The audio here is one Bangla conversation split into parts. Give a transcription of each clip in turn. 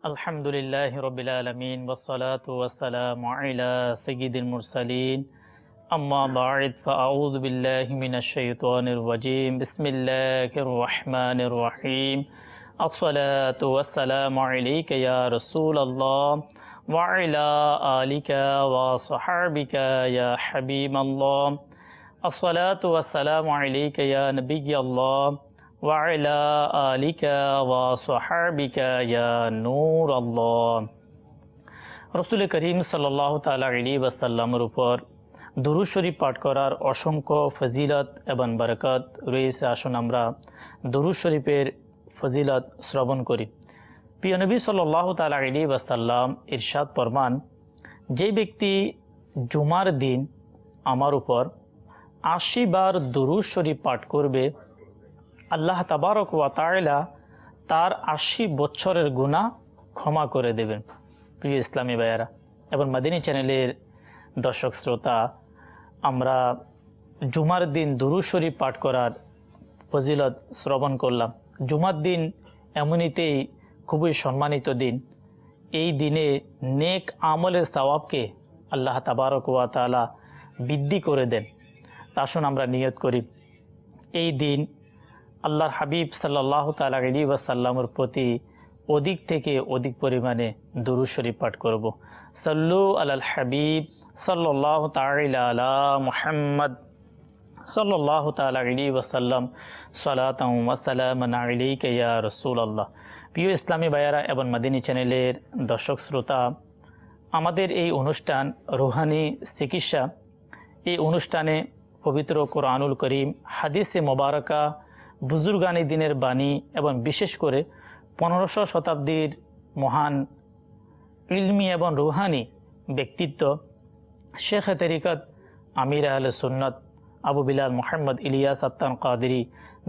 আলহামদুলিল্লাহ রবিল আলমিন ওসলাতু ওয়াসসালামু আলা সাইয়্যিদিল মুরসালিন আম্মা বা'দ ফাআউযু বিল্লাহি মিনাশ শাইতানির রাজীম বিসমিল্লাহির রহমানির রহিম আসসালাতু ওয়াসসালামু আলাইকা ইয়া রাসূলাল্লাহ ওয়া আলা আলিকা ওয়া সাহবিকা ইয়া হাবিবাল্লাহ আসসালাতু ওয়াসসালামু আলাইকা ইয়া নাবিয়াল্লাহ ওয়াইলা আলিকা ওয়া সাহাবিকা ইয়া নূর আল্লাহ। রসুল করিম সাল্লাল্লাহু তাআলা আলাইহি ওয়াসাল্লামের উপর দুরূদ শরীফ পাঠ করার অসংখ্য ফজিলত এবং বরকত রয়েছে। আসুন আমরা দুরূদ শরীফের ফজিলত শ্রবণ করি। প্রিয় নবী সাল্লাল্লাহু তাআলা আলাইহি ওয়াসাল্লাম ইরশাদ ফরমান, যে ব্যক্তি জুমার দিন আমার উপর ৮০ বার দুরূদ শরীফ পাঠ করবে, আল্লাহ তাবারক ওয়া তাআলা তার ৮০ বছরের গুনাহ ক্ষমা করে দেবেন। প্রিয় ইসলামী ভাইয়ারা এবং মাদিনী চ্যানেলের দর্শক শ্রোতা, আমরা জুমার দিন দুরূদ শরীফ পাঠ করার ফজিলত শ্রবণ করলাম। জুমার দিন এমনিতেই খুবই সম্মানিত দিন। এই দিনে নেক আমলের সওয়াবকে আল্লাহ তাবারক ওয়া তাআলা বৃদ্ধি করে দেন। তা আসুন আমরা নিয়ত করি, এই দিন আল্লাহর হাবিব সাল্লাল্লাহু তাআলা আলাইহি ওয়াসাল্লামের প্রতি অধিক থেকে অধিক পরিমাণে দুরূদ শরীফ পাঠ করব। সাল্লু আলাল হাবিব সাল্লাল্লাহু তাআলা আলা মুহাম্মদ সাল্লাল্লাহু তাআলা আলাইহি ওয়াসাল্লাম সালাতান ওয়া সালামান আলাইকা ইয়া রাসূলুল্লাহ। প্রিয় ইসলামী ভাইয়ারা এবং মাদিনী চ্যানেলের দর্শক শ্রোতা, আমাদের এই অনুষ্ঠান রুহানি চিকিৎসা, এই অনুষ্ঠানে পবিত্র কোরআনুল করিম, হাদিসে মোবারকা, বুজুর্গানি দিনের বাণী এবং বিশেষ করে 1500 শতাব্দীর মহান ইলমি এবং রুহানি ব্যক্তিত্ব শেখ তরিকত আমির আহলে সুন্নত আবু বিলাল মুহাম্মদ ইলিয়াস আত্তান কাদেরী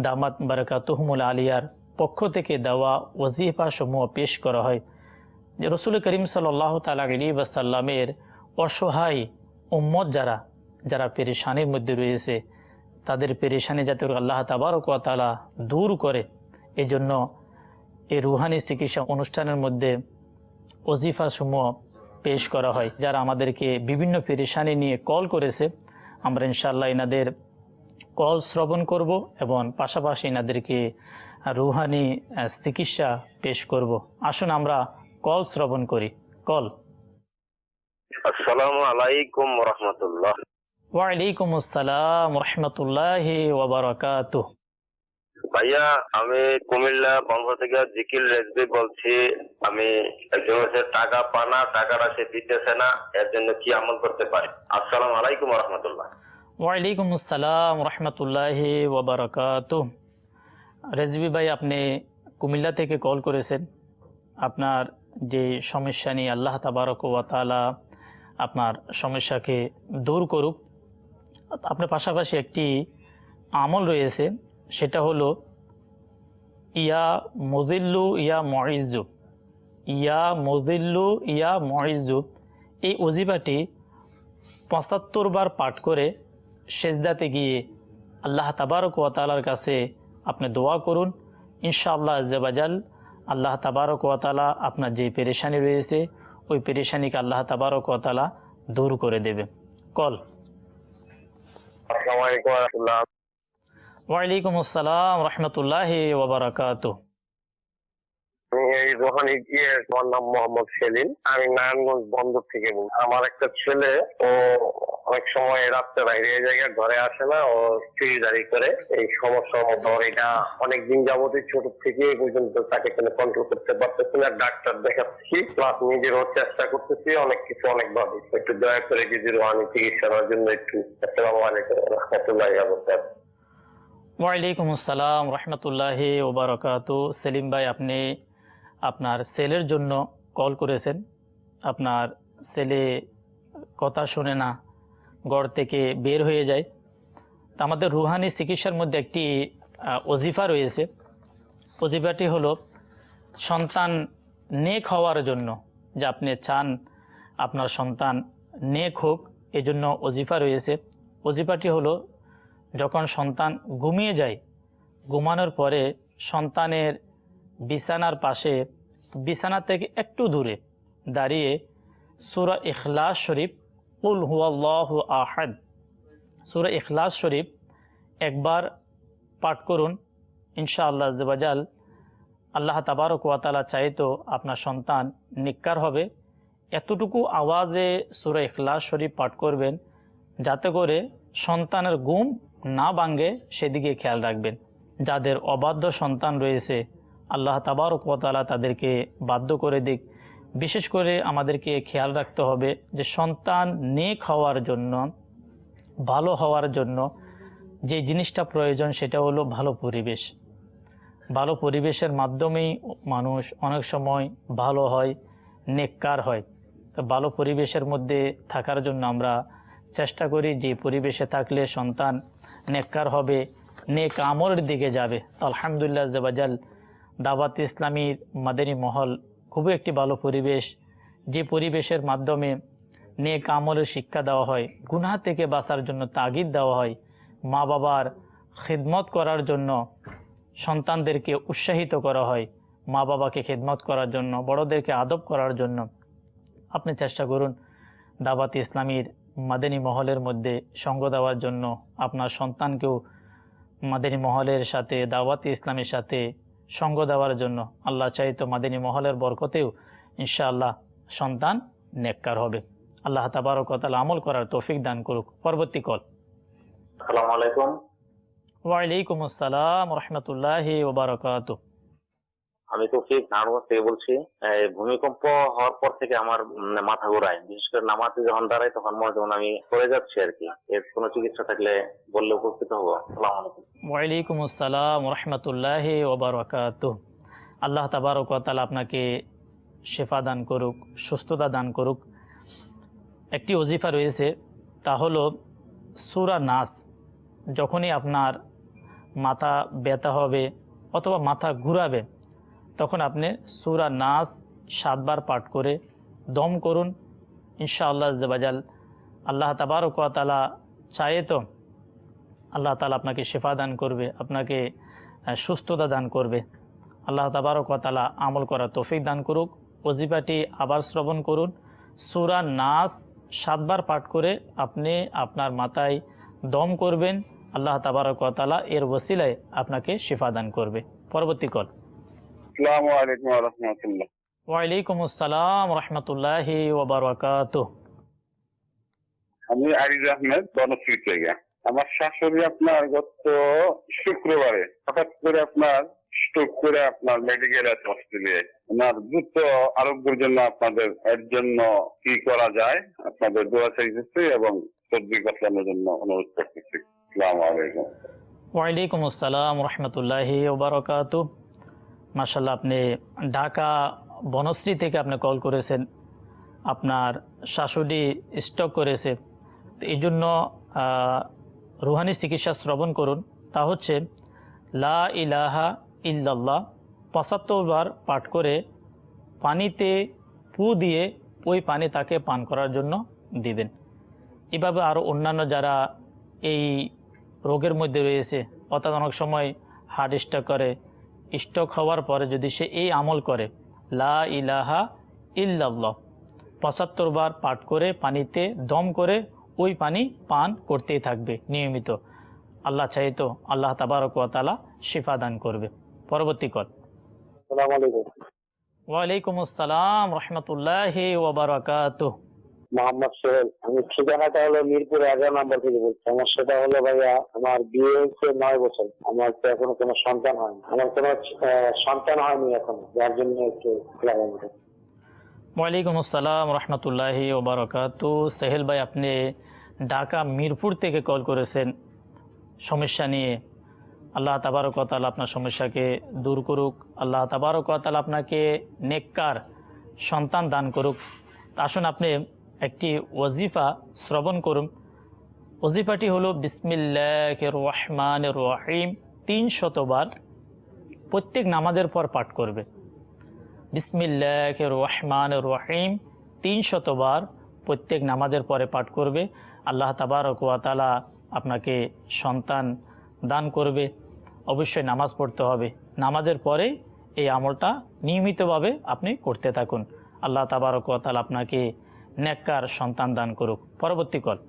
দামাত বারাকাতুহুমুল আলিয়ার পক্ষ থেকে দেওয়া ওয়াজিফা সমূহ পেশ করা হয়। রসুল করিম সাল্লাল্লাহু তাআলা আলাইহি ওয়াসাল্লামের অসহায় উম্মত যারা পেরেশানির মধ্যে রয়েছে, তাদের পেরেশানি যাতে আল্লাহ তাবারক ওয়া তাআলা দূর করে, এই জন্য এই রুহানি চিকিৎসা অনুষ্ঠানের মধ্যে ওজিফা সমূহ পেশ করা হয়। যারা আমাদেরকে বিভিন্ন পেরেশানি নিয়ে কল করেছে, আমরা ইনশাআল্লাহ এনাদের কল শ্রবণ করব এবং পাশাপাশি এনাদেরকে রুহানি চিকিৎসা পেশ করব। আসুন আমরা কল শ্রবণ করি। কল। আসসালামু আলাইকুম ওয়া রাহমাতুল্লাহ। ওয়ালাইকুম আসসালাম ওয়া রাহমাতুল্লাহি ওয়া বারাকাতুহু। ভাইয়া, আমি কুমিল্লা বন্ধ থেকে জিকির রেজবি বলছি। আমি একজন টাকা পানা, টাকাটা সে দিতেছে না, এর জন্য কি আমল করতে পারি? আসসালামু আলাইকুম ওয়া রাহমাতুল্লাহ। ওয়ালাইকুম আসসালাম ওয়া রাহমাতুল্লাহি ওয়া বারাকাতুহু। রেজবি ভাই, আপনি কুমিল্লা থেকে কল করেছেন। আপনার যে সমস্যা নিয়ে আল্লাহ তাবারক ওয়া তাআলা আপনার সমস্যাকে দূর করুক। আপনার পাশাপাশি একটি আমল রয়েছে, সেটা হলো ইয়া মুযিল্লু ইয়া মুইজ্জু, ইয়া মুযিল্লু ইয়া মুইজ্জু। এই ওজিফাটি ৭৫ বার পাঠ করে সেজদাতে গিয়ে আল্লাহ তাবারক ওয়া তাআলার কাছে আপনি দোয়া করুন। ইনশাআল্লাহ আজ্জা ওয়াজাল আল্লাহ তাবারক ওয়া তাআলা আপনার যে পেরেশানি রয়েছে, ওই পেরেশানিকে আল্লাহ তাবারক ওয়া তাআলা দূর করে দেবে। কল। আসসালামু আলাইকুম ওয়া রাহমাতুল্লাহ। ওয়ালাইকুম আসসালাম ওয়া রাহমাতুল্লাহি ওয়া বারাকাতুহু। এই রোহানি গিয়ে, আমার নাম মোহাম্মদ সেলিম। আমি নারায়ণগঞ্জ বন্দর থেকে বলছি। আমার একটা ছেলে, ও অনেক সময় রাত্রে বাইরে জায়গায় ঘরে আসে না, ও চুরিদারি করে। এই সমস্যার মধ্যে এটা অনেকদিন যাবতীয়, ছোট থেকে এই পর্যন্ত তাকে কোনো কন্ট্রোল করতে পারতেছি না। ডাক্তার দেখাচ্ছি, প্লাস নিজেরও চেষ্টা করতেছি অনেক কিছু, অনেকভাবে। একটু দয়া করে যদি রোহানি চিকিৎসার জন্য একটু। আসসালামু আলাইকুম ওয়া রাহমাতুল্লাহি ওয়া বারাকাতুহু। ওয়ালাইকুম আসসালাম রাহমাতুল্লাহি ওয়া বারাকাতুহু। সেলিম ভাই, আপনি আপনার ছেলের জন্য কল করেছেন। আপনার ছেলে কথা শুনে না, ঘর থেকে বের হয়ে যায়। তা আমাদের রুহানি চিকিৎসার মধ্যে একটি ওজিফা রয়েছে। ওজিফাটি হলো সন্তান নেক হওয়ার জন্য, যে আপনি চান আপনার সন্তান নেক হোক, এজন্য ওজিফা রয়েছে। ওজিফাটি হলো, যখন সন্তান ঘুমিয়ে যায়, ঘুমানোর পরে সন্তানের বিছানার পাশে বিছানা থেকে একটু দূরে দাঁড়িয়ে সূরা ইখলাস শরীফ কুল হুয়াল্লাহু আহাদ সূরা ইখলাস শরীফ একবার পাঠ করুন। ইনশাআল্লাহ আজ্জা ওয়া জাল আল্লাহ তাবারক ওয়া তাআলা চাইতো আপনার সন্তান নিক্কার হবে। এতটুকু আওয়াজে সূরা ইখলাস শরীফ পাঠ করবেন যাতে করে সন্তানের ঘুম না ভাঙে, সেদিকে খেয়াল রাখবেন। যাদের অবাধ্য সন্তান রয়েছে আল্লাহ তাবারক ওয়া তাআলা তাদেরকে বাধ্য করে দিক। বিশেষ করে আমাদেরকে খেয়াল রাখতে হবে যে সন্তান নেক হওয়ার জন্য, ভালো হওয়ার জন্য যে জিনিসটা প্রয়োজন সেটা হলো ভালো পরিবেশ। ভালো পরিবেশের মাধ্যমেই মানুষ অনেক সময় ভালো হয়, নেককার হয়। তো ভালো পরিবেশের মধ্যে থাকার জন্য আমরা চেষ্টা করি যে পরিবেশে থাকলে সন্তান নেককার হবে, নেক আমলের দিকে যাবে। তো আলহামদুলিল্লাহ আজ্জা ওয়া জাল দাওয়াত ইসলামীর মাদানী মহল খুবই একটি ভালো পরিবেশ, যে পরিবেশের মাধ্যমে নেক আমলের শিক্ষা দেওয়া হয়, গুনাহ থেকে বাঁচার জন্য তাগিদ দেওয়া হয়, মা বাবার খিদমত করার জন্য সন্তানদেরকে উৎসাহিত করা হয়, মা বাবাকে খিদমত করার জন্য, বড়দেরকে আদব করার জন্য। আপনি চেষ্টা করুন দাওয়াত ইসলামীর মাদানী মহলের মধ্যে সঙ্গ দেওয়ার জন্য, আপনার সন্তানকেও মাদানী মহলের সাথে, দাওয়াত ইসলামের সাথে সঙ্গ দেওয়ার জন্য। আল্লাহ চাইতো মাদানী মহলের বরকতেও ইনশাআল্লাহ সন্তান নেককার হবে। আল্লাহ তাবারক ওয়া তাআলা আমল করার তৌফিক দান করুক। পরবর্তী কল। আসসালামু আলাইকুম। ওয়ালাইকুম আসসালাম ওয়া রাহমাতুল্লাহি ওয়া বারাকাতুহু। আমি তৌফিক নারায়ণগঞ্জ থেকে বলছি। ভূমিকম্প হওয়ার পর থেকে আমার মাথা ঘোরায়, বিশেষ করে নামাজে যখন দাঁড়াই তখন মনে হয় যেমন আমি পড়ে যাচ্ছি আর কি। এর কোনো চিকিৎসা থাকলে বললে উপকৃত হবো। আসসালামু আলাইকুম। ওয়ালাইকুম আসসালাম ওয়া রাহমাতুল্লাহি ওয়া বারাকাতুহু। আল্লাহ তাবারক ওয়া তাআলা আপনাকে শিফা দান করুক, সুস্থতা দান করুক। একটি ওজিফা রয়েছে, তা হলো সূরা নাস। যখনই আপনার মাথা ব্যথা হবে অথবা মাথা ঘুরাবে তখন আপনি সূরা নাস 7 বার পাঠ করে দম করুন। ইনশাআল্লাহ আজ্জা ওয়া জাল আল্লাহ তাবারক ওয়া তাআলা চায় তো আল্লাহ তাআলা আপনাকে শিফা দান করবে, আপনাকে সুস্থতা দান করবে। আল্লাহ তাবারক ওয়া তাআলা আমল করার তৌফিক দান করুক। ওজিফাটি আবার শ্রবণ করুন। সূরা নাস 7 বার পাঠ করে আপনি আপনার মাথায় দম করবেন। আল্লাহ তাবারক ওয়া তাআলা এর ওসিলায় আপনাকে শিফা দান করবে। পরবর্তী কল। আসসালামু আলাইকুম ওয়া রাহমাতুল্লাহ। ওয়ালাইকুম আসসালাম ওয়া রাহমাতুল্লাহি ওয়া বারাকাতুহু। আমি আরিজ আহমেদ, বনশ্রী থেকে। আমার শাশুড়ি আপনার গত শুক্রবারে হঠাৎ করে আপনার স্ট্রোক করে আপনার মেডিকেল আছে অস্ট্রেলিয়ায়। ওনার দ্রুত আরোগ্যের জন্য আপনাদের এর জন্য কি করা যায় আপনাদের দোয়া চাইতেছি এবং সর্দি কাটানোর জন্য অনুরোধ করতেছি। আসসালামু আলাইকুম। ওয়ালাইকুম আসসালাম ওয়া রাহমাতুল্লাহি ওয়া বারাকাতুহু। মাশাআল্লাহ, আপনি ঢাকা বনশ্রী থেকে আপনি কল করেছেন। আপনার শাশুড়ি স্ট্রোক করেছে, তো এই জন্য রুহানি চিকিৎসা শ্রবণ করুন। তা হচ্ছে লা ইলাহা ইল্লাল্লাহ ৭৫ বার পাঠ করে পানিতে পু দিয়ে ওই পানি তাকে পান করার জন্য দিবেন। এভাবে আরও অন্যান্য যারা এই রোগের মধ্যে রয়েছে, অর্থাৎ অনেক সময় হার্ট স্ট্রোক করে, স্ট্রোক হওয়ার পরে যদি সে এই আমল করে লা ইলাহা ইল্লাল্লাহ ৭৫ বার পাঠ করে পানিতে দম করে ওই পানি পান করতেই থাকবে নিয়মিত, আল্লাহ চাইতো আল্লাহ তাবারক ওয়া তাআলা শিফা দান করবে। পরবর্তী কল। আসসালামু আলাইকুম। ওয়ালাইকুম আসসালাম রাহমাতুল্লাহি ওয়া বারাকাতুহু। মোহাম্মদ সোহেল। আমি ঠিকানাটা হলো মিরপুর 11 নম্বর থেকে বলছি। সমস্যাটা হলো ভাইয়া, আমার বিয়ে হয়েছে 9 বছর, আমার তো এখনো কোনো সন্তান হয়নি, আমার কোনো সন্তান হয়নি এখন, যার জন্য একটু লাগানো। ওয়ালাইকুম আসসালাম রহমতুল্লাহি ওয়া বারাকাতুহু। সেহেল ভাই, আপনি ঢাকা মিরপুর থেকে কল করেছেন সমস্যা নিয়ে। আল্লাহ তাবারক ওয়া তাআলা আপনার সমস্যাকে দূর করুক। আল্লাহ তাবারক ওয়া তাআলা আপনাকে নেককার সন্তান দান করুক। আসুন আপনি একটি ওয়াজিফা শ্রবণ করুন। ওয়াজিফাটি হলো বিসমিল্লাহির রহমানির রহিম 300 বার প্রত্যেক নামাজের পর পাঠ করবে। বিসমিল্লাহির রহমানির রহিম 300 বার প্রত্যেক নামাজের পরে পাঠ করবে। আল্লাহ তাবারক ওয়া তাআলা আপনাকে সন্তান দান করবে। অবশ্যই নামাজ পড়তে হবে, নামাজের পরে এই আমলটা নিয়মিতভাবে আপনি করতে থাকুন। আল্লাহ তাবারক ওয়া তাআলা আপনাকে নেককার সন্তান দান করুক। পরবর্তী কল।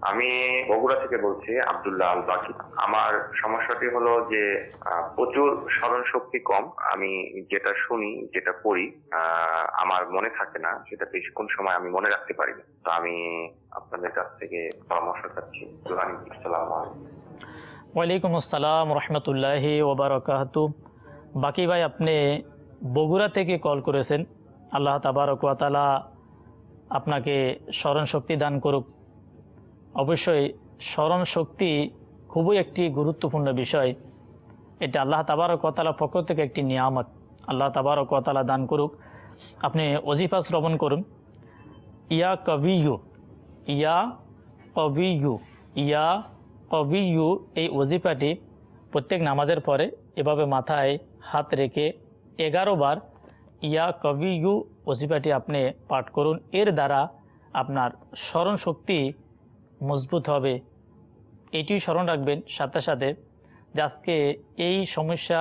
আমি বগুড়া থেকে বলছি, আব্দুল্লাহ আল বাকি। আমার সমস্যাটি হলো যে প্রচুর স্মরণ শক্তি কম। আমি যেটা শুনি, যেটা পড়ি, আমার মনে থাকে না, সেটা বেশিক্ষণ সময় আমি মনে রাখতে পারি না। তো আমি আপনাদের কাছ থেকে পরামর্শ চাচ্ছি। আসসালামু আলাইকুম। ওয়ালাইকুম আসসালাম রহমতুল্লাহি ওয়া বারাকাতুহু। বাকি ভাই, আপনি বগুড়া থেকে কল করেছেন। আল্লাহ তাবারক ওয়া তাআলা আপনাকে স্মরণ শক্তি দান করুক। অবশ্যই স্মরণ শক্তি খুবই একটি গুরুত্বপূর্ণ বিষয়। এটা আল্লাহ তাবারক ওয়া তাআলার পক্ষ থেকে একটি নিয়ামত। আল্লাহ তাবারক ওয়া তাআলা দান করুক। আপনি ওজিফা শ্রবণ করুন। ইয়া কবিয়ু, ইয়া কবিয়ু, ইয়া কবিয়ু, এই ওজিফাটি প্রত্যেক নামাজের পরে এভাবে মাথায় হাত রেখে 11 বার ইয়া কবিয়ু ওজিফাটি আপনি পাঠ করুন। এর দ্বারা আপনার স্মরণ শক্তি মজবুত হবে। এটিও স্মরণ রাখবেন সাথে সাথে যে আজকে এই সমস্যা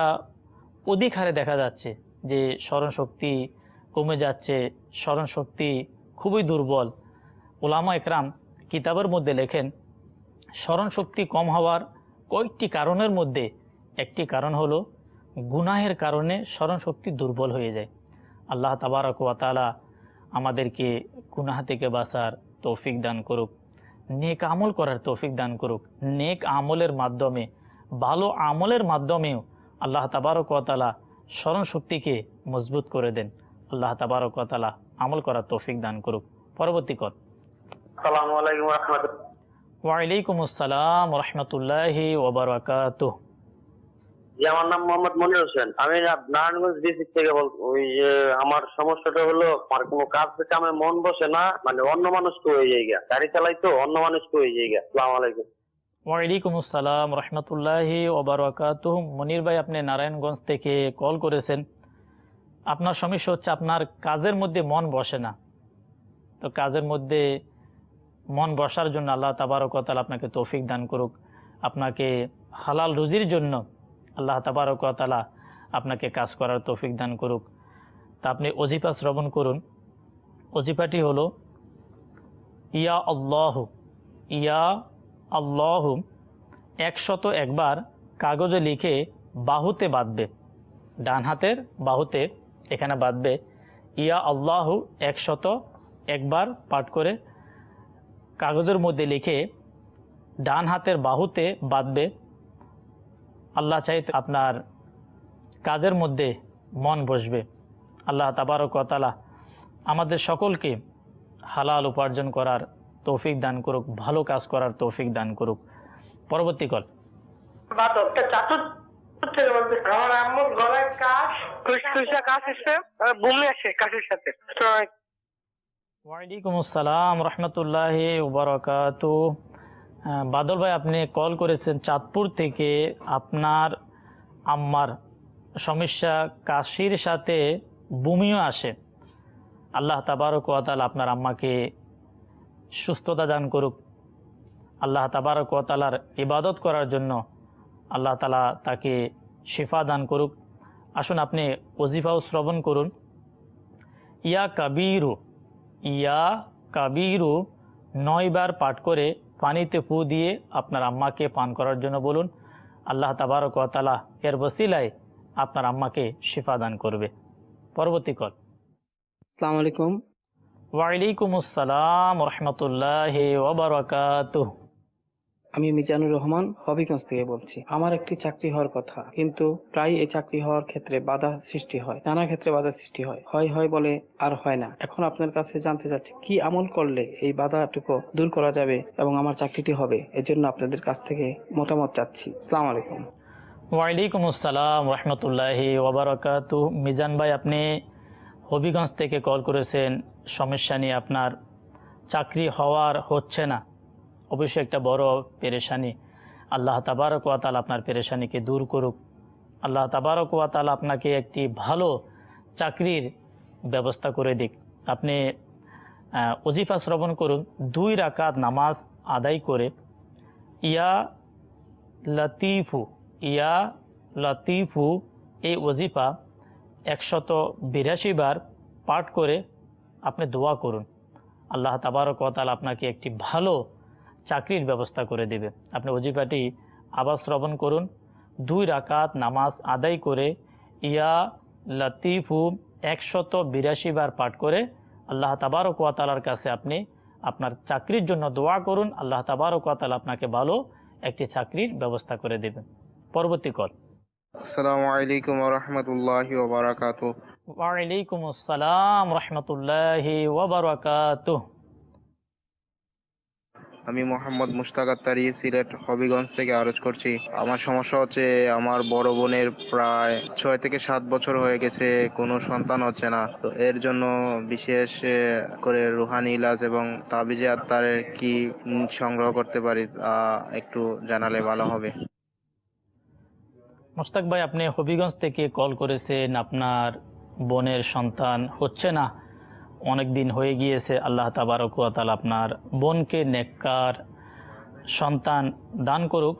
অধিক হারে দেখা যাচ্ছে যে স্মরণ শক্তি কমে যাচ্ছে, স্মরণ শক্তি খুবই দুর্বল। উলামা একরাম কিতাবের মধ্যে লেখেন স্মরণ শক্তি কম হওয়ার কয়েকটি কারণের মধ্যে একটি কারণ হলো গুনাহের কারণে স্মরণ শক্তি দুর্বল হয়ে যায়। আল্লাহ তাবারক ওয়া তাআলা আমাদেরকে গুনাহ থেকে বাঁচার তৌফিক দান করুক, নেক আমল করার তৌফিক দান করুক। নেক আমলের মাধ্যমে, ভালো আমলের মাধ্যমেও আল্লাহ তাবারক ওয়া তাআলা স্মরণ শক্তিকে মজবুত করে দেন। আল্লাহ তাবারক ওয়া তাআলা আমল করার তৌফিক দান করুক। পরবর্তী কল। আসসালামু আলাইকুম ওয়া রাহমাতুল্লাহ। ওয়ালাইকুম আসসালাম রহমতুল্লাহি ওয়া বারাকাতুহু। জি, আমার নাম মোহাম্মদ মনির হোসেন। আমি নারায়ণগঞ্জ ডিস্ট্রিক্ট থেকে ওই যে আমার সমস্যাটা হলো আমার কোনো কাজ থেকে আমার মন বসে না, মানে অন্য মানুষকে হয়ে যায় গা, গাড়ি চালাই তো অন্য মানুষকে হয়ে যায় গা। আসসালামু আলাইকুম। ওয়ালাইকুম আসসালাম রহমতুল্লাহি ওয়া বারাকাতুহু। মনির ভাই, আপনি নারায়ণগঞ্জ থেকে কল করেছেন। আপনার সমস্যা হচ্ছে আপনার কাজের মধ্যে মন বসে না। তো কাজের মধ্যে মন বসার জন্য আল্লাহ তাবারক ওয়া তাআলা আপনাকে তৌফিক দান করুক। আপনাকে হালাল রুজির জন্য আল্লাহ তাবারক ওয়া তাআলা আপনাকে কাজ করার তৌফিক দান করুক। তা আপনি ওজিফা শ্রবণ করুন। ওজিফাটি হলো ইয়া আল্লাহু, ইয়া আল্লাহু 101 বার কাগজে লিখে বাহুতে বাঁধবে, ডান হাতের বাহুতে এখানে বাঁধবে। ইয়া আল্লাহু 101 বার পাঠ করে কাগজের মধ্যে লিখে ডান হাতের বাহুতে বাঁধবে। আল্লাহ চাইতে আপনার কাজের মধ্যে মন বসবে। আল্লাহ তাবারক ওয়া তাআলা আমাদের সকলকে হালাল উপার্জন করার তৌফিক দান করুক, ভালো কাজ করার তৌফিক দান করুক। পরবর্তী কল। আমার আম্মুর গলায় কাশ, খুশখুশা কাশ এসে বমি আসে কাশের সাথে। ওয়ালাইকুম আসসালাম রহমতুল্লাহি ওয়া বারাকাতুহু। বাদল ভাই, আপনি কল করেছেন চাঁদপুর থেকে। আপনার আম্মার সমস্যা কাশির সাথে বমিও আসে। আল্লাহ তাবারক ওয়া তাআলা আপনার আম্মাকে সুস্থতা দান করুক। আল্লাহ তাবারক ওয়া তাআলার ইবাদত করার জন্য আল্লাহ তাআলা তাকে শিফা দান করুক। আসুন আপনি ওজিফাও শ্রবণ করুন। ইয়া কাবীরু, ইয়া কাবীরু 9 বার পাঠ করে পানিতে ফু দিয়ে আপনার আম্মাকে পান করার জন্য বলুন। আল্লাহ তাবারক ওয়া তাআলা এর ওসিলায় আপনার আম্মাকে শিফা দান করবে। পরবর্তী কল। আসসালামু আলাইকুম। ওয়ালাইকুম আসসালাম রহমতুল্লাহি ওয়া বারাকাতুহু। আমি মিজানুর রহমান হবিগঞ্জ থেকে বলছি। আমার একটি চাকরি হওয়ার কথা, কিন্তু প্রায় এই চাকরি হওয়ার ক্ষেত্রে বাধা সৃষ্টি হয়, নানা ক্ষেত্রে বাধা সৃষ্টি হয়, হয় বলে আর হয় না। এখন আপনার কাছে জানতে চাচ্ছি কি আমল করলে এই বাধাটুকু দূর করা যাবে এবং আমার চাকরিটি হবে, এজন্য আপনাদের কাছ থেকে মতামত চাচ্ছি। আসসালামু আলাইকুম। ওয়ালাইকুম আসসালাম রহমতুল্লাহি ওয়া বারাকাতুহু। মিজান ভাই, আপনি হবিগঞ্জ থেকে কল করেছেন। সমস্যা নিয়ে আপনার চাকরি হচ্ছে না, অবশ্যই একটা বড় পেরেশানি। আল্লাহ তাবারক ওয়া তাআলা আপনার পেরেশানিকে দূর করুক। আল্লাহ তাবারক ওয়া তাআলা আপনাকে একটি ভালো চাকরির ব্যবস্থা করে দিক। আপনি ওজিফা শ্রবণ করুন। 2 রাকাত নামাজ আদায় করে ইয়া লতিফু, ইয়া লতিফু এই ওজিফা 182 বার পাঠ করে আপনি দোয়া করুন। আল্লাহ তাবারক ওয়া তাআলা আপনাকে একটি ভালো চাকরির ব্যবস্থা করে দেবে। আপনি ওজিফাটি আবার শ্রবণ করুন। 2 রাকাত নামাজ আদায় করে ইয়া লতিফু 182 বার পাঠ করে আল্লাহ তাবারক ওয়া তাআলার কাছে আপনি আপনার চাকরির জন্য দোয়া করুন। আল্লাহ তাবারক ওয়া তাআলা আপনাকে ভালো একটি চাকরির ব্যবস্থা করে দেবেন। পরবর্তী কল। আসসালামু আলাইকুম ওয়া রাহমাতুল্লাহি ওয়া বারাকাতুহু। ওয়ালাইকুম আসসালাম রাহমাতুল্লাহি ওয়া বারাকাতুহু। আমি মোহাম্মদ মুশতাক আত্তারি, সিলেট হবিগঞ্জ থেকে আরজ করছি। আমার সমস্যা হচ্ছে, আমার বড় বোনের প্রায় 6 থেকে 7 বছর হয়ে গেছে, কোনো সন্তান হচ্ছে না। তো এর জন্য বিশেষ করে রুহানি ইলাজ এবং তাবিজে আত্মারের কি সংগ্রহ করতে পারি, তা একটু জানালে ভালো হবে। মুশতাক ভাই, আপনি হবিগঞ্জ থেকে কল করেছেন, আপনার বোনের সন্তান হচ্ছে না, অনেক দিন হয়ে গিয়েছে। আল্লাহ তাবারক ওয়া তাআলা আপনার বোনকে নেককার সন্তান দান করুক।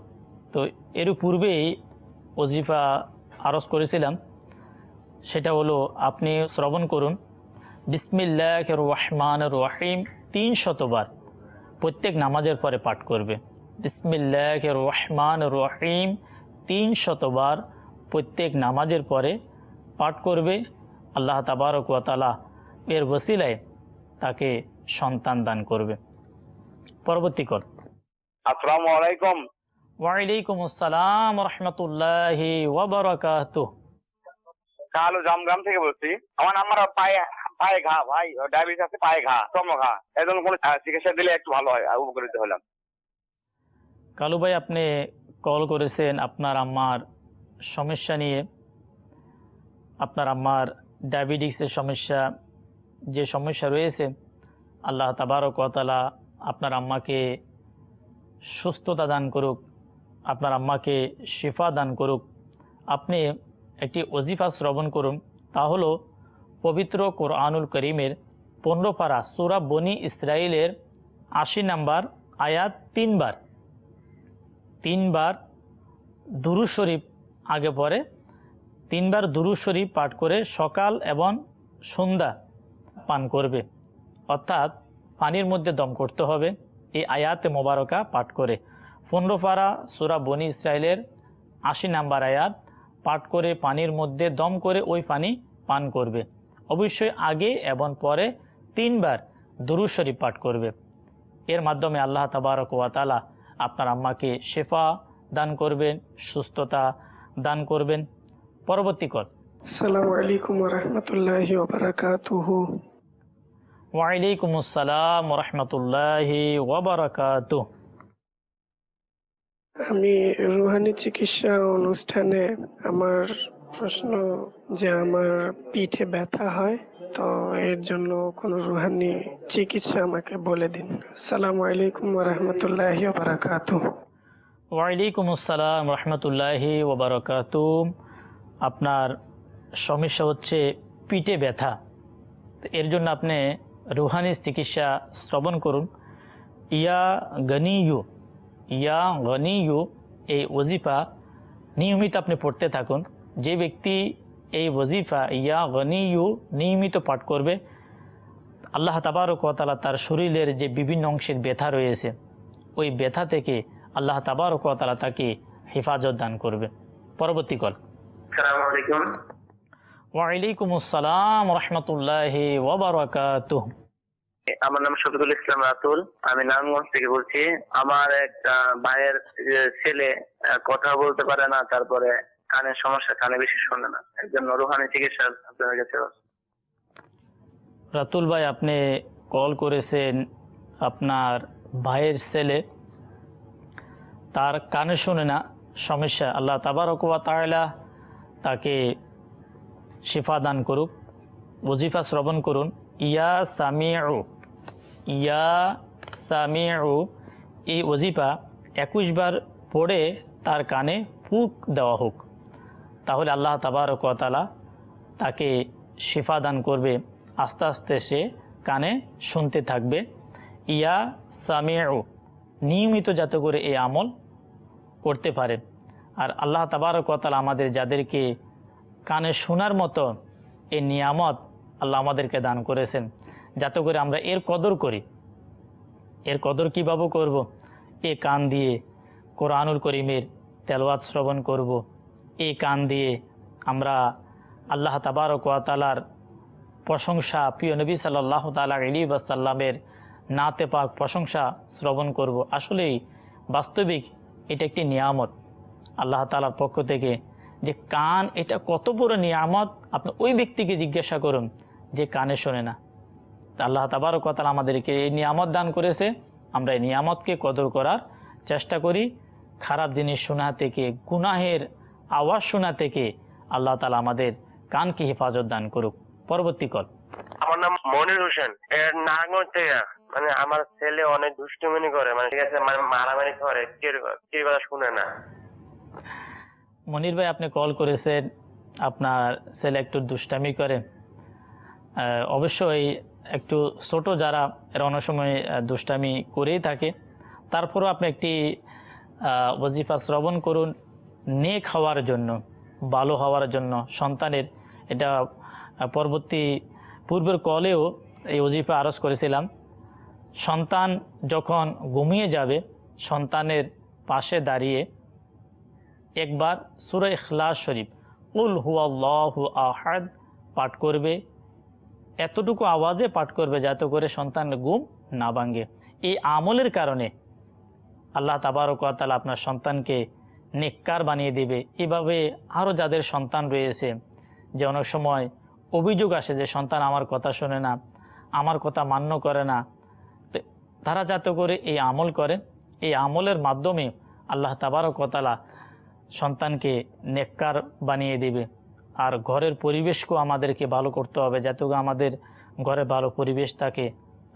তো এর পূর্বেই ওজিফা আরজ করেছিলাম, সেটা হলো আপনি শ্রবণ করুন বিসমিল্লাহির রহমানির রহিম 300 বার প্রত্যেক নামাজের পরে পাঠ করবে। বিসমিল্লাহির রহমানির রহিম 300 বার প্রত্যেক নামাজের পরে পাঠ করবে। আল্লাহ তাবারক ওয়া তাআলা এর ওসিলায় তাকে সন্তান দান করবে। পরবর্তী কল। আসসালামু আলাইকুম। ওয়ালাইকুম আসসালাম রাহমাতুল্লাহি ওয়া বারাকাতুহু। কালো জামগ্রাম থেকে বলছি। আমার আমার পায়ে ঘা ভাই, ডায়াবেটিস আছে, পায়ে ঘা, চর্ম ঘা। এর জন্য কোনো চিকিৎসা দিলে একটু ভালো হয়, উপকৃত হলাম। কালু ভাই, আপনি কল করেছেন আপনার আম্মার সমস্যা নিয়ে। আপনার আম্মার ডায়াবেটিসের সমস্যা, যে সমস্যা রয়েছে, আল্লাহ তাবারক ওয়া তাআলা আপনার আম্মাকে সুস্থতা দান করুক, আপনার আম্মাকে শিফা দান করুক। আপনি একটি ওজিফা শ্রবণ করুন, তা হলো পবিত্র কোরআনুল করিমের 15 পারা সূরা বনি ইসরাইলের 80 নম্বর আয়াত 3 বার দুরূদ শরীফ আগে পরে 3 বার দুরূদ শরীফ পাঠ করে সকাল এবং সন্ধ্যা পান করবে, অর্থাৎ পানির মধ্যে দম করতে হবে। এই আয়াতে মোবারকা পাঠ করে 15 পারা সূরা বনি ইসরাইলের 80 নম্বর আয়াত পাঠ করে পানির মধ্যে দম করে ওই পানি পান করবে। অবশ্যই আগে এবং পরে 3 বার দুরূদ শরীফ পাঠ করবে। এর মাধ্যমে আল্লাহ তাবারক ওয়া তাআলা আপনার আম্মাকে শিফা দান করবেন, সুস্থতা দান করবেন। পরবর্তী কল। আসসালামু আলাইকুম ওয়া রাহমাতুল্লাহি ওয়া বারাকাতুহু। ওয়ালাইকুম আসসালাম ওয়া রাহমাতুল্লাহি ওয়া বারাকাতুহু। আমি রুহানি চিকিৎসা অনুষ্ঠানে, আমার প্রশ্ন যে আমার পিঠে ব্যথা হয়, তো এর জন্য কোন রুহানি চিকিৎসা আমাকে বলে দিন। আসসালামু আলাইকুম ওয়া রাহমাতুল্লাহি ওয়া বারাকাতুহু। ওয়ালাইকুম আসসালাম রহমতুল্লাহি ওয়া বারাকাতুহু। আপনার সমস্যা হচ্ছে পিঠে ব্যথা, এর জন্য আপনি রুহানি চিকিৎসা শ্রবণ করুন। ইয়া গনিয়ু এই ওজিফা নিয়মিত আপনি পড়তে থাকুন। যে ব্যক্তি এই ওজিফা ইয়া গনিয়ু নিয়মিত পাঠ করবে, আল্লাহ তাবারক ওয়া তাআলা তার শরীরের যে বিভিন্ন অংশের ব্যথা রয়েছে, ওই ব্যথা থেকে আল্লাহ তাবারক ওয়া তাআলা তাকে হেফাজত দান করবে। পরবর্তী কল। আসসালামু আলাইকুম। ওয়ালাইকুম আসসালাম রাহমাতুল্লাহি ওয়া বারাকাতুহু। আমার নাম শফিকুল ইসলাম রাতুল, আমি নারায়ণগঞ্জ থেকে বলছি। আমার এক ভাইয়ের ছেলে কথা বলতে পারে না, তারপরে কানের সমস্যা, কানে বেশি শোনে না, এর জন্য রুহানি চিকিৎসা আপনার কাছে। রাতুল ভাই, আপনি কল করেছেন, আপনার ভাইয়ের ছেলে, তার কানে শোনে না সমস্যা, আল্লাহ তাবারক ওয়া তাআলা তাকে শিফা দান করুক। ওজিফা শ্রবণ করুন। ইয়া সামিউ এই ওজিফা 21 বার পড়ে তার কানে ফুঁক দেওয়া হোক, তাহলে আল্লাহ তাবারক ওয়া তাআলা তাকে শিফা দান করবে। আস্তে আস্তে সে কানে শুনতে থাকবে। ইয়া সামিউ নিয়মিত যাতে করে এই আমল করতে পারে। আর আল্লাহ তাবারক ওয়া তাআলা আমাদের যাদেরকে কানে শোনার মতো এই নিয়ামত আল্লাহ আমাদেরকে দান করেছেন, যাতে করে আমরা এর কদর করি। এর কদর কীভাবে করব? এই কান দিয়ে কোরআনুল করিমের তেলাওয়াত শ্রবণ করব, এই কান দিয়ে আমরা আল্লাহ তাবারক ওয়া তাআলার প্রশংসা, প্রিয় নবী সাল্লাল্লাহু তাআলা আলাইহি ওয়াসাল্লামের নাতে পাক প্রশংসা শ্রবণ করব। আসলেই বাস্তবিক এটা একটি নিয়ামত আল্লাহ তাআলার পক্ষ থেকে, যে কান এটা কত বড় নিয়ামত। আপনি ওই ব্যক্তিকে জিজ্ঞাসা করুন যে কানে শোনে না। আল্লাহ তাবারক ওয়া তাআলা আমাদেরকে এই নিয়ামত দান করেছে, আমরা এই নিয়ামতকে কদর করার চেষ্টা করি। খারাপ জিনিস শোনা থেকে, গুনাহের আওয়াজ শোনা থেকে আল্লাহ তাআলা আমাদের কানকে হেফাজত দান করুক। পরবর্তী কল। আমার নাম মনির হোসেন, এর নারায়ণগঞ্জ থেকে। মানে আমার ছেলে অনেক দুষ্টুমিনি করে, মানে ঠিক আছে, মানে মারামারি করে, কি কথা শুনে না। মনির ভাই, আপনি কল করেছেন, আপনার ছেলে একটু দুষ্টামি করে। অবশ্যই একটু ছোট যারা, এরা অনেক সময় দুষ্টামি করেই থাকে। তারপরও আপনি একটি ওয়াজিফা শ্রবণ করুন নেক হওয়ার জন্য, ভালো হওয়ার জন্য সন্তানের। এটা পূর্বের কলেও এই ওয়াজিফা আরজ করেছিলাম। সন্তান যখন ঘুমিয়ে যাবে, সন্তানের পাশে দাঁড়িয়ে একবার সূরা ইখলাস শরীফ কুল হুয়াল্লাহু আহাদ পাঠ করবে। এতটুকু আওয়াজে পাঠ করবে যাতে করে সন্তানের ঘুম না ভাঙে। এই আমলের কারণে আল্লাহ তাবারক ওয়া তাআলা আপনার সন্তানকে নেককার বানিয়ে দিবে। এভাবে আরও যাদের সন্তান রয়েছে, যে অনেক সময় অভিযোগ আসে যে সন্তান আমার কথা শোনে না, আমার কথা মান্য করে না, তারা যাতে করে এই আমল করে। এই আমলের মাধ্যমে আল্লাহ তাবারক ওয়া তাআলা সন্তানকে নেককার বানিয়ে দিবে। আর ঘরের পরিবেশকেও আমাদেরকে ভালো করতে হবে, যাতে আমাদের ঘরে ভালো পরিবেশ থাকে।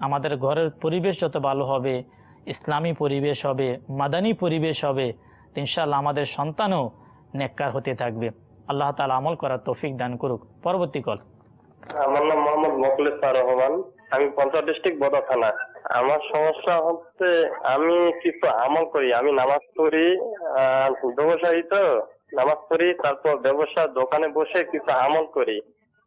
আমাদের ঘরের পরিবেশ যত ভালো হবে, ইসলামী পরিবেশ হবে, মাদানী পরিবেশ হবে, ইনশাআল্লাহ আমাদের সন্তানও নেককার হতে থাকবে। আল্লাহ তাআলা আমল করার তৌফিক দান করুক। পরবর্তী কল। আমার নাম মোহাম্মদ মোখলেছার রহমান, আমি পঞ্চায়েত ডিস্ট্রিক্ট বদা থানা। আমার সমস্যা হচ্ছে আমি কিছু আমল করি, আমি নামাজ পড়ি, ব্যবসায়ী তো নামাজ পড়ি, তারপর ব্যবসা দোকানে বসে কিছু আমল করি।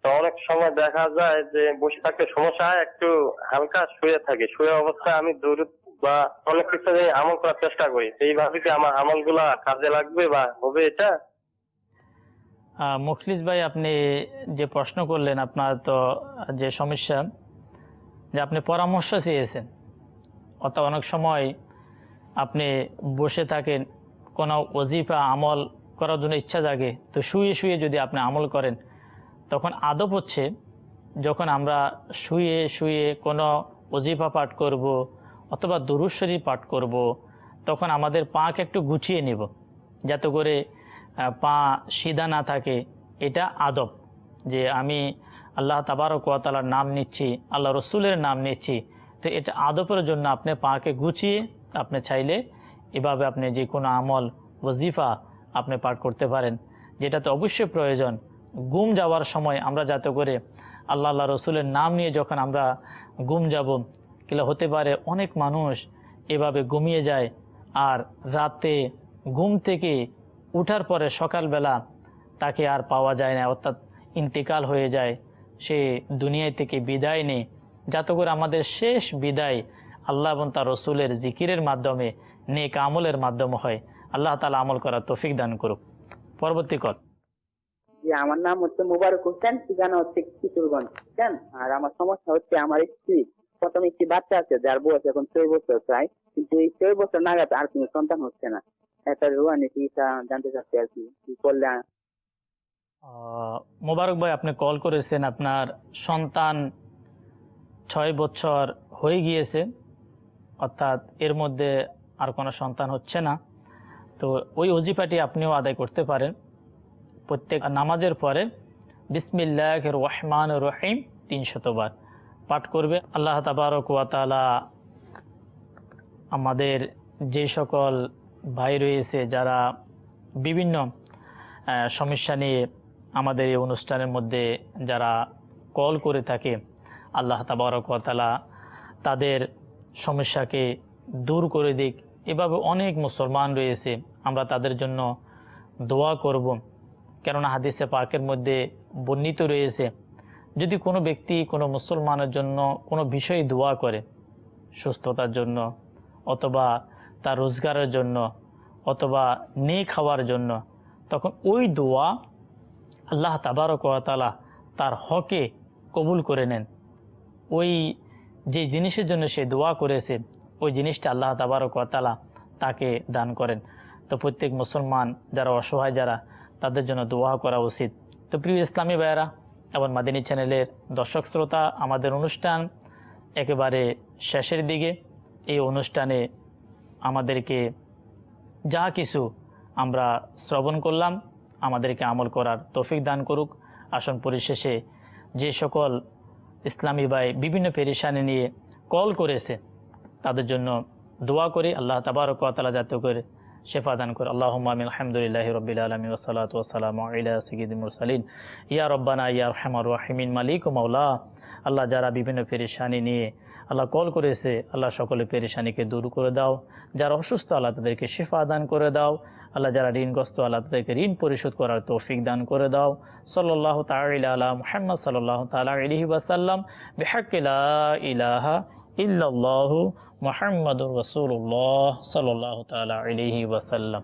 তো অনেক সময় দেখা যায় যে বসে থাকতে সমস্যা হয়, একটু হালকা শুয়ে থাকি, শুয়ে অবস্থায় আমি দূরত বা অনেক কিছু আমল করার চেষ্টা করি। এইভাবে কি আমার আমলগুলা কাজে লাগবে বা হবে এটা? মুখলিস ভাই, আপনি যে প্রশ্ন করলেন, আপনার তো যে সমস্যা, যে আপনি পরামর্শ চেয়েছেন, অর্থাৎ অনেক সময় আপনি বসে থাকেন, কোনো ওয়াজিফা আমল করার জন্য ইচ্ছা জাগে, তো শুয়ে শুয়ে যদি আপনি আমল করেন, তখন আদব হচ্ছে যখন আমরা শুয়ে শুয়ে কোনো ওয়াজিফা পাঠ করব অথবা দুরূদ শরীফ পাঠ করব, তখন আমাদের পাকে একটু গুছিয়ে নেব যাতে করে পা সিধা না থাকে। এটা আদব, যে আমি আল্লাহ তাবারক ওয়া তাআলার নাম নিচ্ছি, আল্লাহ রসুলের নাম নিচ্ছি, তো এটা আদবের জন্য আপনি পাকে গুছিয়ে আপনি চাইলে এভাবে আপনি যে কোনো আমল ওয়াজিফা আপনি পাঠ করতে পারেন। যেটা তো অবশ্যই প্রয়োজন, ঘুম যাওয়ার সময় আমরা যাতে করে আল্লাহ রসুলের নাম নিয়ে যখন আমরা ঘুম যাব, কিলা হতে পারে অনেক মানুষ এভাবে ঘুমিয়ে যায়, আর রাতে ঘুম থেকে উঠার পরে সকালবেলা তাকে আর পাওয়া যায় না, অর্থাৎ ইন্তেকাল হয়ে যায়, সে দুনিয়া থেকে বিদায় নেই। যাতে করে আমাদের শেষ বিদায় আল্লাহ এবং তার রসুলের জিকিরের মাধ্যমে, নেক আমলের মাধ্যমে হয়। আল্লাহ তাআলা আমল করার তৌফিক দান করুক। পরবর্তী কল। জি, আমার নাম হচ্ছে মুবারক হোসেন, ঠিকানা হচ্ছে কিশোরগঞ্জ। আর আমার সমস্যা হচ্ছে আমার স্ত্রী, প্রথম একটি বাচ্চা আছে যার বয়স এখন 6 বছর প্রায়, কিন্তু এই 6 বছর নাগাদ আর কোনো সন্তান হচ্ছে না। একটা রুহানি চিকিৎসা জানতে চাচ্ছি আর কি করলে। মোবারক ভাই, আপনি কল করেছেন, আপনার সন্তান 6 বছর হয়ে গিয়েছে, অর্থাৎ এর মধ্যে আর কোনো সন্তান হচ্ছে না। তো ওই ওজিফাটি আপনিও আদায় করতে পারেন। প্রত্যেক নামাজের পরে বিসমিল্লাহির রহমানির রহিম 300 বার পাঠ করবে। আল্লাহ তাবারক ওয়া তাআলা আমাদের যে সকল ভাই রয়েছে যারা বিভিন্ন সমস্যা নিয়ে আমাদের এই অনুষ্ঠানের মধ্যে যারা কল করে থাকে, আল্লাহ তাবারক ওয়া তাআলা তাদের সমস্যাকে দূর করে দিক। এভাবে অনেক মুসলমান রয়েছে, আমরা তাদের জন্য দোয়া করব। কেননা হাদিসে পাকের মধ্যে বর্ণিত রয়েছে যদি কোনো ব্যক্তি কোনো মুসলমানের জন্য কোনো বিষয়ে দোয়া করে, সুস্থতার জন্য অথবা তার রোজগারের জন্য অথবা নেক হওয়ার জন্য, তখন ওই দোয়া আল্লাহ তাবারক ওয়া তাআলা তার হকে কবুল করে নেন। ওই যে জিনিসের জন্য সে দোয়া করেছে ওই জিনিসটা আল্লাহ তাবারক ওয়া তাআলা তাকে দান করেন। তো প্রত্যেক মুসলমান যারা অসহায় যারা, তাদের জন্য দোয়া করা উচিত। তো প্রিয় ইসলামী ভাইয়েরা এবং মাদিনী চ্যানেলের দর্শক শ্রোতা, আমাদের অনুষ্ঠান একেবারে শেষের দিকে। এই অনুষ্ঠানে আমাদেরকে যা কিছু আমরা শ্রবণ করলাম আমাদেরকে আমল করার তৌফিক দান করুক। আসন পরিশেষে যে সকল ইসলামী ভাই বিভিন্ন পেরেশানি নিয়ে কল করেছে তাদের জন্য দোয়া করি, আল্লাহ তাবারক ওয়া তাআলা যাতে করে শেফা দান করে। আল্লাহুম্মা আমিন। আলহামদুলিল্লাহি রাব্বিল আলামিন ওয়া সালাতু ওয়া সালামু আলা সাইয়্যিদিল মুরসালিন। ইয়া রব্বানা ইয়া আরহামার রাহিমিন মালিক ও মাওলা। আল্লাহ যারা বিভিন্ন পেরেশানি নিয়ে আল্লাহ কল করেছে, আল্লাহ সকলে পেরেশানিকে দূর করে দাও। যারা অসুস্থ আল্লাহ তাদেরকে শেফা দান করে দাও। আল্লাহ যারা ঋণগ্রস্ত আল্লাহ তাদেরকে ঋণ পরিশোধ করার তৌফিক দান করে দাও। সাল্লাল্লাহু তাআলা আলা মুহাম্মদ সাল্লাল্লাহু তাআলা আলাইহি ওয়াসাল্লাম বিহাক্কি লা ইলাহা ইল্লাল্লাহু মুহাম্মাদুর রাসূলুল্লাহ সাল্লাল্লাহু তাআলা আলাইহি ওয়াসাল্লাম।